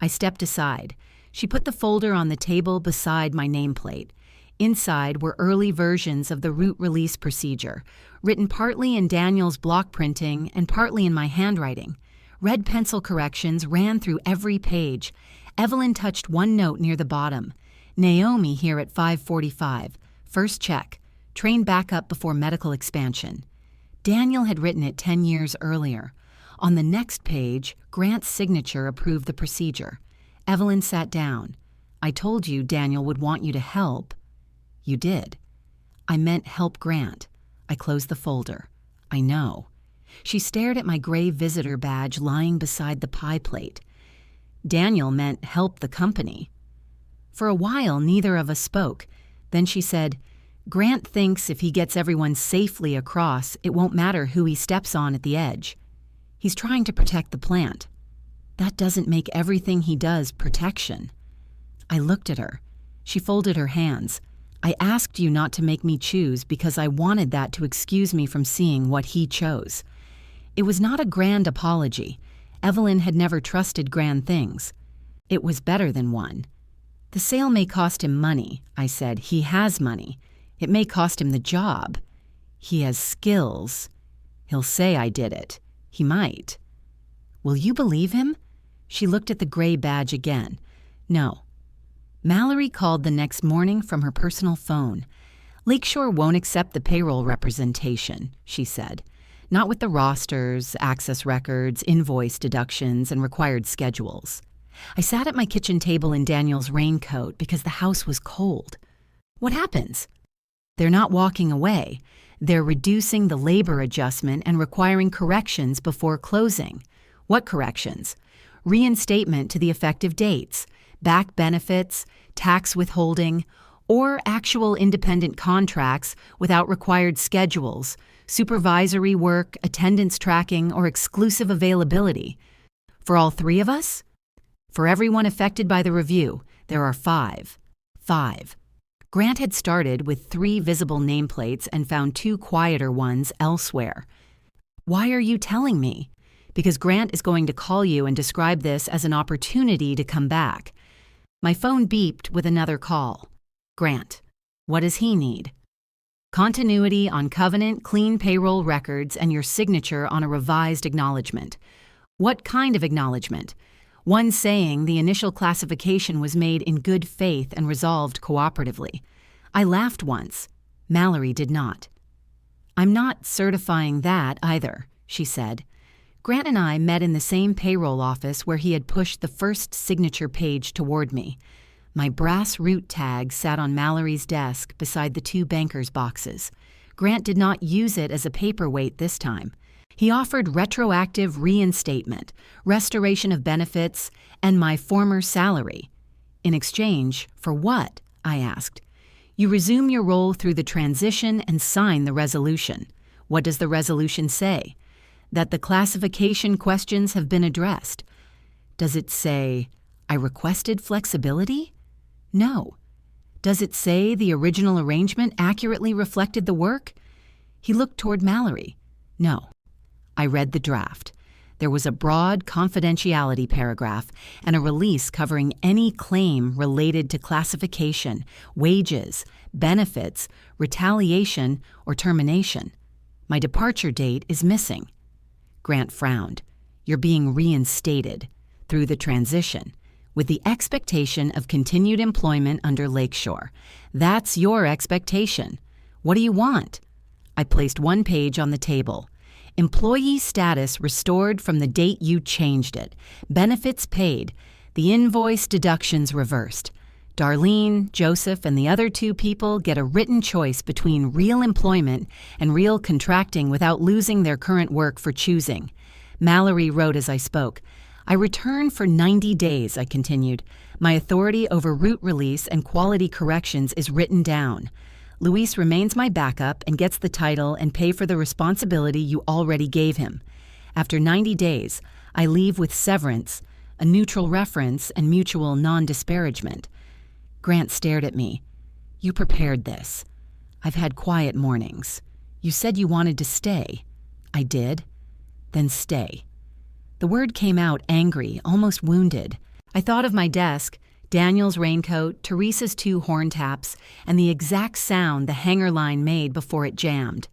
I stepped aside. She put the folder on the table beside my nameplate. Inside were early versions of the route release procedure, written partly in Daniel's block printing and partly in my handwriting. Red pencil corrections ran through every page. Evelyn touched one note near the bottom. Naomi here at 5:45. First check. Train backup before medical expansion. Daniel had written it 10 years earlier. On the next page, Grant's signature approved the procedure. Evelyn sat down. I told you Daniel would want you to help. You did. I meant help Grant. I closed the folder. I know. She stared at my gray visitor badge lying beside the pie plate. Daniel meant help the company. For a while, neither of us spoke. Then she said, Grant thinks if he gets everyone safely across, it won't matter who he steps on at the edge. He's trying to protect the plant. That doesn't make everything he does protection. I looked at her. She folded her hands. I asked you not to make me choose because I wanted that to excuse me from seeing what he chose. It was not a grand apology. Evelyn had never trusted grand things. It was better than one. The sale may cost him money, I said. He has money. It may cost him the job. He has skills. He'll say I did it. He might. Will you believe him? She looked at the gray badge again. No. Mallory called the next morning from her personal phone. Lakeshore won't accept the payroll representation, she said. Not with the rosters, access records, invoice deductions, and required schedules. I sat at my kitchen table in Daniel's raincoat because the house was cold. What happens? They're not walking away. They're reducing the labor adjustment and requiring corrections before closing. What corrections? Reinstatement to the effective dates, back benefits, tax withholding, or actual independent contracts without required schedules, supervisory work, attendance tracking, or exclusive availability. For all three of us? For everyone affected by the review, there are 5. 5. Grant had started with 3 visible nameplates and found 2 quieter ones elsewhere. Why are you telling me? Because Grant is going to call you and describe this as an opportunity to come back. My phone beeped with another call. Grant. What does he need? Continuity on covenant, clean payroll records, and your signature on a revised acknowledgement. What kind of acknowledgement? One saying the initial classification was made in good faith and resolved cooperatively. I laughed once. Mallory did not. I'm not certifying that either, she said. Grant and I met in the same payroll office where he had pushed the first signature page toward me. My brass root tag sat on Mallory's desk beside the 2 bankers' boxes. Grant did not use it as a paperweight this time. He offered retroactive reinstatement, restoration of benefits, and my former salary. In exchange for what? I asked. You resume your role through the transition and sign the resolution. What does the resolution say? That the classification questions have been addressed. Does it say, I requested flexibility? No. Does it say the original arrangement accurately reflected the work? He looked toward Mallory. No. I read the draft. There was a broad confidentiality paragraph and a release covering any claim related to classification, wages, benefits, retaliation, or termination. My departure date is missing. Grant frowned. You're being reinstated through the transition with the expectation of continued employment under Lakeshore. That's your expectation. What do you want? I placed 1 page on the table. Employee status restored from the date you changed it. Benefits paid. The invoice deductions reversed. Darlene, Joseph, and the other 2 people get a written choice between real employment and real contracting without losing their current work for choosing. Mallory wrote as I spoke. I return for 90 days, I continued. My authority over root release and quality corrections is written down. Luis remains my backup and gets the title and pay for the responsibility you already gave him. After 90 days, I leave with severance, a neutral reference, and mutual non-disparagement. Grant stared at me. You prepared this. I've had quiet mornings. You said you wanted to stay. I did. Then stay. The word came out angry, almost wounded. I thought of my desk, Daniel's raincoat, Teresa's 2 horn taps, and the exact sound the hanger line made before it jammed.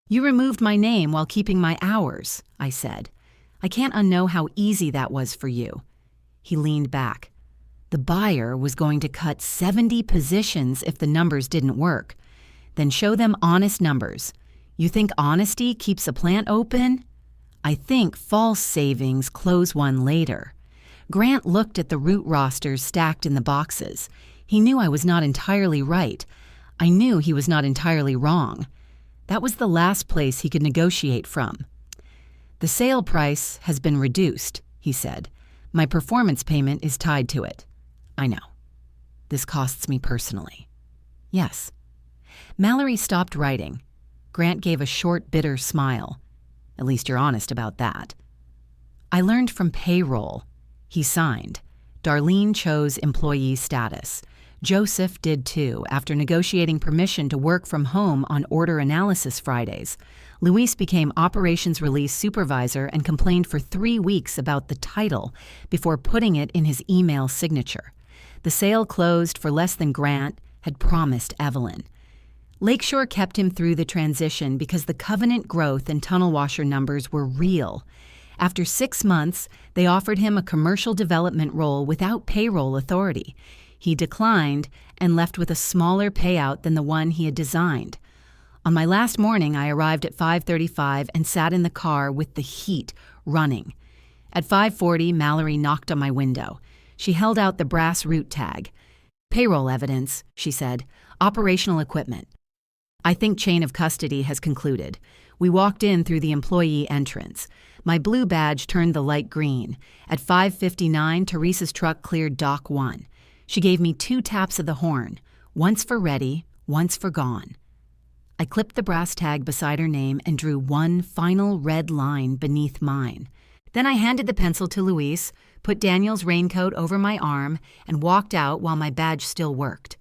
You removed my name while keeping my hours, I said. I can't unknow how easy that was for you. He leaned back. The buyer was going to cut 70 positions if the numbers didn't work. Then show them honest numbers. You think honesty keeps a plant open? I think false savings close one later. Grant looked at the root rosters stacked in the boxes. He knew I was not entirely right. I knew he was not entirely wrong. That was the last place he could negotiate from. "The sale price has been reduced," he said. "My performance payment is tied to it." "I know. This costs me personally." "Yes." Mallory stopped writing. Grant gave a short, bitter smile. "At least you're honest about that." "I learned from Payroll." He signed. Darlene chose employee status. Joseph did too, after negotiating permission to work from home on order analysis Fridays. Luis became operations release supervisor and complained for 3 weeks about the title before putting it in his email signature. The sale closed for less than Grant had promised Evelyn. Lakeshore kept him through the transition because the Covenant growth and tunnel washer numbers were real. After 6 months, they offered him a commercial development role without payroll authority. He declined and left with a smaller payout than the one he had designed. On my last morning, I arrived at 5:35 and sat in the car with the heat running. At 5:40, Mallory knocked on my window. She held out the brass root tag. "Payroll evidence," she said. "Operational equipment. I think chain of custody has concluded." We walked in through the employee entrance. My blue badge turned the light green. At 5:59, Teresa's truck cleared Dock 1. She gave me 2 taps of the horn, once for ready, once for gone. I clipped the brass tag beside her name and drew one final red line beneath mine. Then I handed the pencil to Luis, put Daniel's raincoat over my arm, and walked out while my badge still worked.